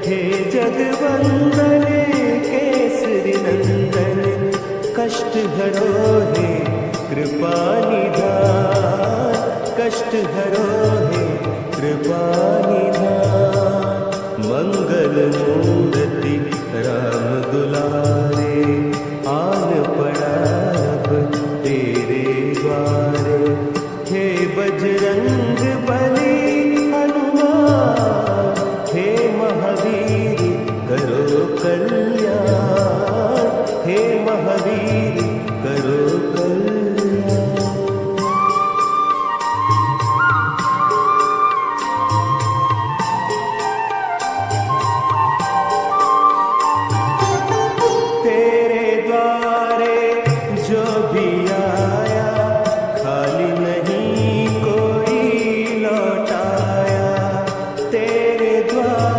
हे जगवंदने केसरी नंदन कष्ट हरो हे कृपा निधान कष्ट हरो हे कृपा निधान मंगल